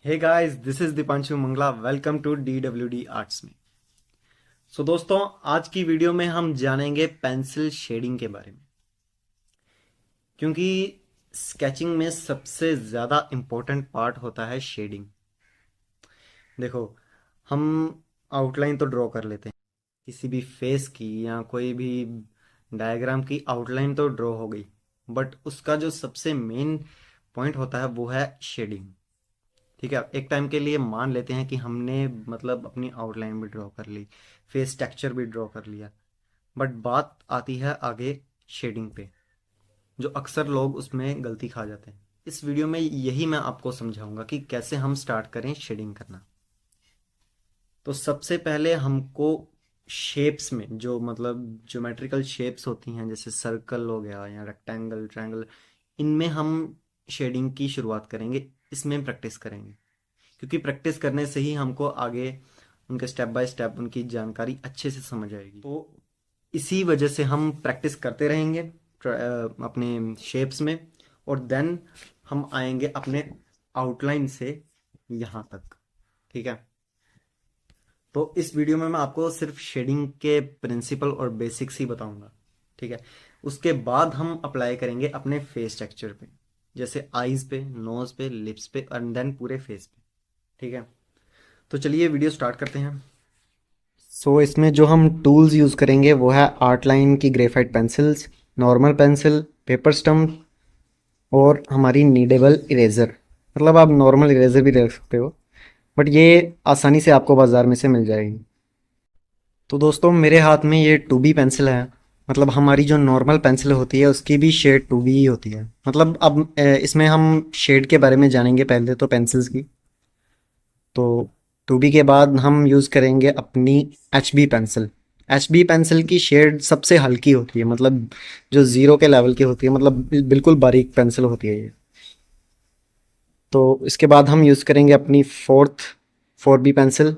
Hey guys, this is Deepanshu Mangla. Welcome to DWD arts में। दोस्तों, आज की वीडियो में हम जानेंगे पेंसिल शेडिंग के बारे में, क्योंकि स्केचिंग में सबसे ज़्यादा इम्पोर्टेंट पार्ट होता है शेडिंग। देखो, हम आउटलाइन तो ड्रॉ कर लेते हैं, किसी भी फेस की या कोई भी डायग्राम की आउटलाइन तो ड्रॉ हो गई, बट उसका जो सबसे मेन पॉइंट होता है वो है शेडिंग। ठीक है, एक टाइम के लिए मान लेते हैं कि हमने मतलब अपनी आउटलाइन भी ड्रॉ कर ली, फेस टेक्सचर भी ड्रॉ कर लिया, बट बात आती है आगे शेडिंग पे, जो अक्सर लोग उसमें गलती खा जाते हैं। इस वीडियो में यही मैं आपको समझाऊंगा कि कैसे हम स्टार्ट करें शेडिंग करना। तो सबसे पहले हमको शेप्स में जो मतलब ज्योमेट्रिकल शेप्स होती हैं, जैसे सर्कल हो गया या रेक्टेंगल, ट्रायंगल, इनमें हम शेडिंग की शुरुआत करेंगे, इसमें प्रैक्टिस करेंगे, क्योंकि प्रैक्टिस करने से ही हमको आगे उनके स्टेप बाय स्टेप उनकी जानकारी अच्छे से समझ आएगी। तो इसी वजह से हम प्रैक्टिस करते रहेंगे अपने शेप्स में, और देन हम आएंगे अपने आउटलाइन से यहाँ तक। ठीक है, तो इस वीडियो में मैं आपको सिर्फ शेडिंग के प्रिंसिपल और बेसिक्स ही बताऊंगा। ठीक है, उसके बाद हम अप्लाई करेंगे अपने फेस टेक्सचर पे, जैसे आईज पे, नोज पे, लिप्स पे, एंड देन पूरे फेस पे। ठीक है, तो चलिए वीडियो स्टार्ट करते हैं। इसमें जो हम टूल्स यूज़ करेंगे वो है आर्ट लाइन की graphite pencils, normal pencil, paper stump और हमारी नीडेबल इरेज़र। मतलब आप नॉर्मल इरेज़र भी रख सकते हो, बट ये आसानी से आपको बाज़ार में से मिल जाएगी। तो दोस्तों, मेरे हाथ में ये 2B पेंसिल है। मतलब हमारी जो नॉर्मल पेंसिल होती है उसकी भी शेड 2B ही होती है। मतलब अब इसमें हम शेड के बारे में जानेंगे पहले तो पेंसिल्स की। तो 2B के बाद हम यूज़ करेंगे अपनी HB पेंसिल। HB पेंसिल की शेड सबसे हल्की होती है, मतलब जो ज़ीरो के लेवल की होती है, मतलब बिल्कुल बारीक पेंसिल होती है ये। तो इसके बाद हम यूज़ करेंगे अपनी 4B पेंसिल।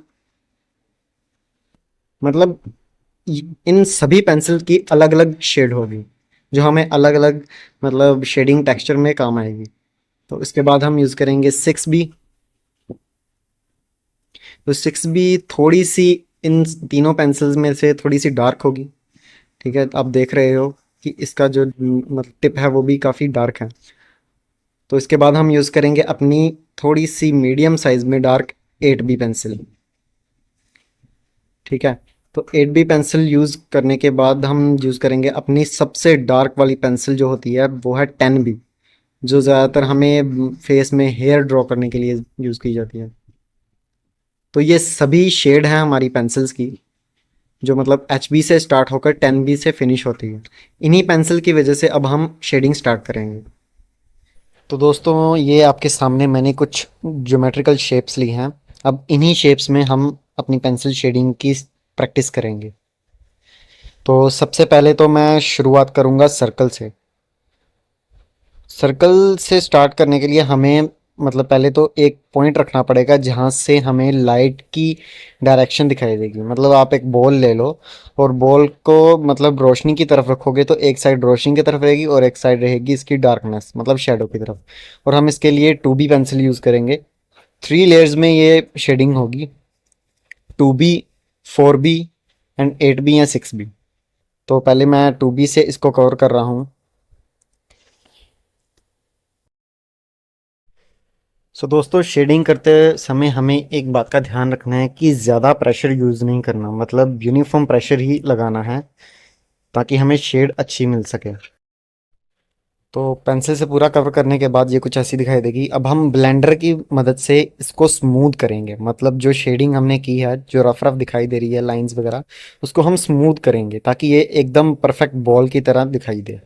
मतलब इन सभी पेंसिल की अलग अलग शेड होगी, जो हमें अलग अलग मतलब शेडिंग टेक्सचर में काम आएगी। तो इसके बाद हम यूज़ करेंगे 6B। तो 6B थोड़ी सी इन तीनों पेंसिल्स में से थोड़ी सी डार्क होगी। ठीक है, आप देख रहे हो कि इसका जो मतलब टिप है वो भी काफ़ी डार्क है। तो इसके बाद हम यूज़ करेंगे अपनी थोड़ी सी मीडियम साइज में डार्क 8B पेंसिल। ठीक है, तो 8B पेंसिल यूज़ करने के बाद हम यूज़ करेंगे अपनी सबसे डार्क वाली पेंसिल जो होती है वो है 10B, जो ज़्यादातर हमें फेस में हेयर ड्रॉ करने के लिए यूज़ की जाती है। तो ये सभी शेड हैं हमारी पेंसिल्स की, जो मतलब HB से स्टार्ट होकर 10B से फिनिश होती है। इन्हीं पेंसिल की वजह से अब हम शेडिंग स्टार्ट करेंगे। तो दोस्तों, ये आपके सामने मैंने कुछ ज्योमेट्रिकल शेप्स ली हैं। अब इन्हीं शेप्स में हम अपनी पेंसिल शेडिंग की प्रैक्टिस करेंगे। तो सबसे पहले तो मैं शुरुआत करूंगा सर्कल से। सर्कल से स्टार्ट करने के लिए हमें मतलब पहले तो एक पॉइंट रखना पड़ेगा जहाँ से हमें लाइट की डायरेक्शन दिखाई देगी। मतलब आप एक बॉल ले लो और बॉल को मतलब रोशनी की तरफ रखोगे तो एक साइड रोशनी की तरफ रहेगी और एक साइड रहेगी इसकी डार्कनेस, मतलब शेडो की तरफ। और हम इसके लिए 2B पेंसिल यूज़ करेंगे। 3 लेयर्स में ये शेडिंग होगी, 2B, 4B एंड 8B या 6B। तो पहले मैं 2B से इसको कवर कर रहा हूँ। दोस्तों, शेडिंग करते समय हमें एक बात का ध्यान रखना है कि ज़्यादा प्रेशर यूज़ नहीं करना, मतलब यूनिफॉर्म प्रेशर ही लगाना है ताकि हमें शेड अच्छी मिल सके। तो पेंसिल से पूरा कवर करने के बाद ये कुछ ऐसी दिखाई देगी। अब हम ब्लेंडर की मदद से इसको स्मूथ करेंगे, मतलब जो शेडिंग हमने की है, जो रफ रफ दिखाई दे रही है लाइंस वगैरह, उसको हम स्मूथ करेंगे ताकि ये एकदम परफेक्ट बॉल की तरह दिखाई दे।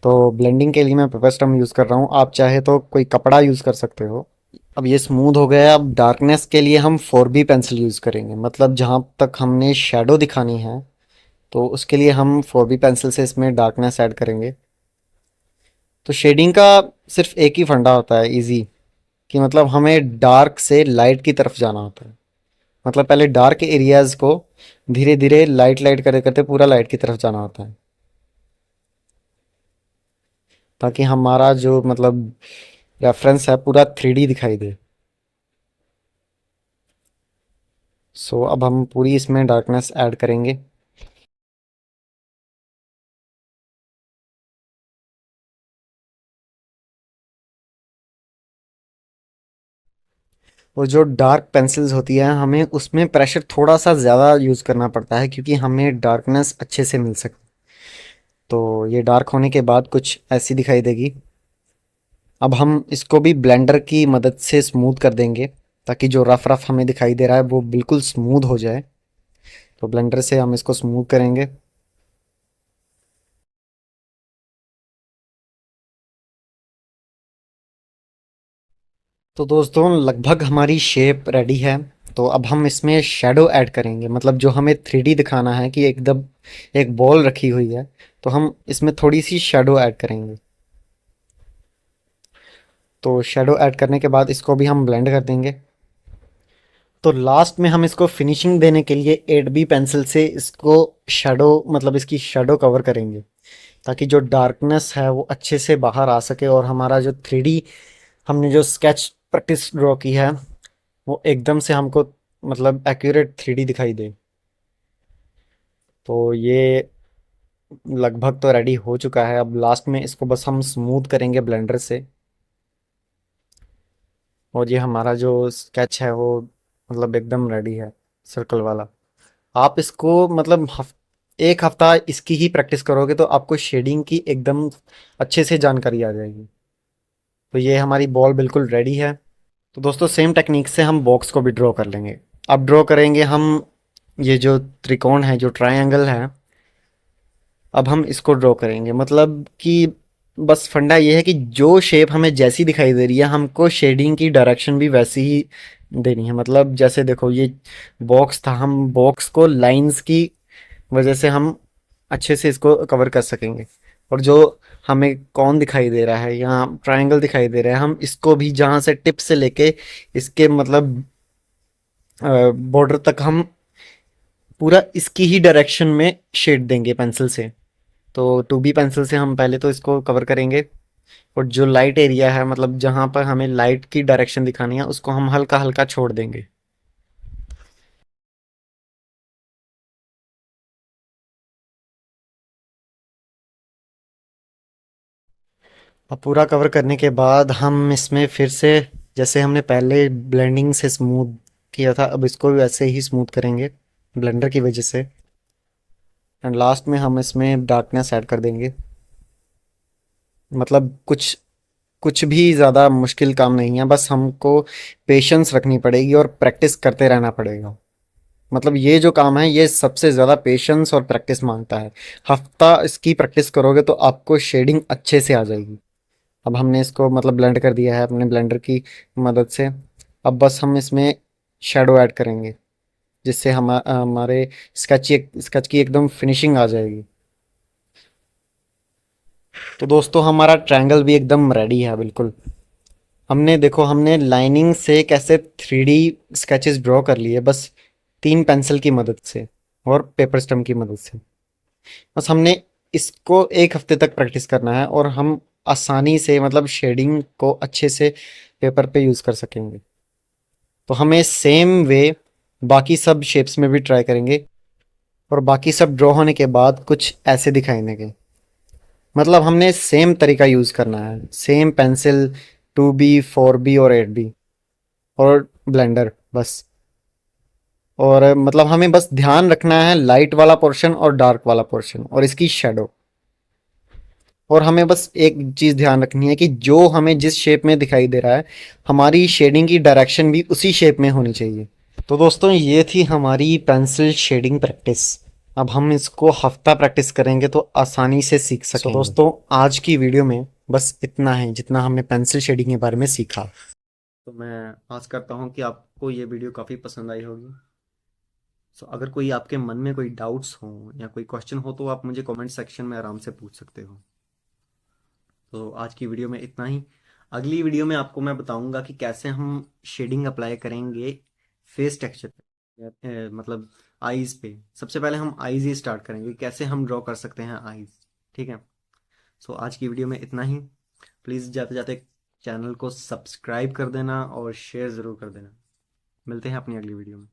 तो ब्लेंडिंग के लिए मैं पेपर स्टम्प यूज़ कर रहा हूँ, आप चाहे तो कोई कपड़ा यूज़ कर सकते हो। अब ये स्मूथ हो गया है। अब डार्कनेस के लिए हम 4B पेंसिल यूज़ करेंगे, मतलब जहाँ तक हमने शेडो दिखानी है तो उसके लिए हम 4B पेंसिल से इसमें डार्कनेस ऐड करेंगे। तो शेडिंग का सिर्फ एक ही फंडा होता है इजी, कि मतलब हमें डार्क से लाइट की तरफ जाना होता है। मतलब पहले डार्क एरियाज को धीरे धीरे लाइट लाइट करते करते पूरा लाइट की तरफ जाना होता है, ताकि हमारा जो मतलब रेफरेंस है पूरा 3D दिखाई दे। सो अब हम पूरी इसमें डार्कनेस ऐड करेंगे। और जो डार्क पेंसिल्स होती है हमें उसमें प्रेशर थोड़ा सा ज़्यादा यूज़ करना पड़ता है क्योंकि हमें डार्कनेस अच्छे से मिल सके। तो ये डार्क होने के बाद कुछ ऐसी दिखाई देगी। अब हम इसको भी ब्लेंडर की मदद से स्मूथ कर देंगे ताकि जो रफ रफ हमें दिखाई दे रहा है वो बिल्कुल स्मूथ हो जाए। तो ब्लेंडर से हम इसको स्मूथ करेंगे। तो दोस्तों लगभग हमारी शेप रेडी है। तो अब हम इसमें शेडो ऐड करेंगे, मतलब जो हमें 3D दिखाना है कि एकदम एक बॉल रखी हुई है, तो हम इसमें थोड़ी सी शेडो ऐड करेंगे। तो शेडो ऐड करने के बाद इसको भी हम ब्लेंड कर देंगे। तो लास्ट में हम इसको फिनिशिंग देने के लिए 8B पेंसिल से इसको शेडो, मतलब इसकी शेडो कवर करेंगे ताकि जो डार्कनेस है वो अच्छे से बाहर आ सके और हमारा जो 3D हमने जो स्केच प्रैक्टिस ड्रॉ की है वो एकदम से हमको मतलब एक्यूरेट 3D दिखाई दे। तो ये लगभग तो रेडी हो चुका है। अब लास्ट में इसको बस हम स्मूथ करेंगे ब्लेंडर से। और ये हमारा जो स्केच है वो मतलब एकदम रेडी है, सर्कल वाला। आप इसको मतलब एक हफ्ता इसकी ही प्रैक्टिस करोगे तो आपको शेडिंग की एकदम अच्छे से जानकारी आ जाएगी। तो ये हमारी बॉल बिल्कुल रेडी है। तो दोस्तों सेम टेक्निक से हम बॉक्स को भी ड्रॉ कर लेंगे। अब ड्रॉ करेंगे हम ये जो त्रिकोण है, जो ट्रायंगल है, अब हम इसको ड्रॉ करेंगे। मतलब कि बस फंडा ये है कि जो शेप हमें जैसी दिखाई दे रही है हमको शेडिंग की डायरेक्शन भी वैसी ही देनी है। मतलब जैसे देखो ये बॉक्स था, हम बॉक्स को लाइंस की वजह से हम अच्छे से इसको कवर कर सकेंगे। और जो हमें कौन दिखाई दे रहा है, यहाँ ट्रायंगल दिखाई दे रहा है, हम इसको भी जहाँ से टिप से लेके इसके मतलब बॉर्डर तक हम पूरा इसकी ही डायरेक्शन में शेड देंगे पेंसिल से। तो 2B पेंसिल से हम पहले तो इसको कवर करेंगे। और जो लाइट एरिया है, मतलब जहाँ पर हमें लाइट की डायरेक्शन दिखानी है, उसको हम हल्का हल्का छोड़ देंगे। अब पूरा कवर करने के बाद हम इसमें फिर से जैसे हमने पहले ब्लेंडिंग से स्मूथ किया था, अब इसको भी वैसे ही स्मूथ करेंगे ब्लेंडर की वजह से। एंड लास्ट में हम इसमें डार्कनेस ऐड कर देंगे। मतलब कुछ कुछ भी ज़्यादा मुश्किल काम नहीं है, बस हमको पेशेंस रखनी पड़ेगी और प्रैक्टिस करते रहना पड़ेगा। मतलब ये जो काम है ये सबसे ज़्यादा पेशेंस और प्रैक्टिस मांगता है। हफ्ता इसकी प्रैक्टिस करोगे तो आपको शेडिंग अच्छे से आ जाएगी। अब हमने इसको मतलब ब्लेंड कर दिया है अपने ब्लेंडर की मदद से। अब बस हम इसमें शेडो ऐड करेंगे जिससे हमारे स्केच की एकदम फिनिशिंग आ जाएगी। तो दोस्तों हमारा ट्रायंगल भी एकदम रेडी है बिल्कुल। हमने देखो हमने लाइनिंग से कैसे 3D स्केचेस ड्रॉ कर लिए, बस 3 पेंसिल की मदद से और पेपर स्टम्प की मदद से। बस हमने इसको एक हफ्ते तक प्रैक्टिस करना है और हम आसानी से मतलब शेडिंग को अच्छे से पेपर पे यूज़ कर सकेंगे। तो हमें सेम वे बाकी सब शेप्स में भी ट्राई करेंगे और बाकी सब ड्रॉ होने के बाद कुछ ऐसे दिखाई देंगे। मतलब हमने सेम तरीका यूज़ करना है, सेम पेंसिल, 2B 4B और 8B और ब्लेंडर बस। और मतलब हमें बस ध्यान रखना है लाइट वाला पोर्शन और डार्क वाला पोर्शन और इसकी शेडो। और हमें बस एक चीज़ ध्यान रखनी है कि जो हमें जिस शेप में दिखाई दे रहा है हमारी शेडिंग की डायरेक्शन भी उसी शेप में होनी चाहिए। तो दोस्तों ये थी हमारी पेंसिल शेडिंग प्रैक्टिस। अब हम इसको हफ्ता प्रैक्टिस करेंगे तो आसानी से सीख सकेंगे। तो दोस्तों आज की वीडियो में बस इतना है जितना हमने पेंसिल शेडिंग के बारे में सीखा। तो मैं आस करता हूँ कि आपको ये वीडियो काफ़ी पसंद आई होगी। सो अगर कोई आपके मन में कोई डाउट्स हों या कोई क्वेश्चन हो तो आप मुझे कमेंट सेक्शन में आराम से पूछ सकते हो। तो आज की वीडियो में इतना ही। अगली वीडियो में आपको मैं बताऊंगा कि कैसे हम शेडिंग अप्लाई करेंगे फेस टेक्सचर पे मतलब आईज पे। सबसे पहले हम आईज ही स्टार्ट करेंगे, कैसे हम ड्रॉ कर सकते हैं आईज। ठीक है। सो आज की वीडियो में इतना ही। प्लीज़ जाते जाते चैनल को सब्सक्राइब कर देना और शेयर ज़रूर कर देना। मिलते हैं अपनी अगली वीडियो में।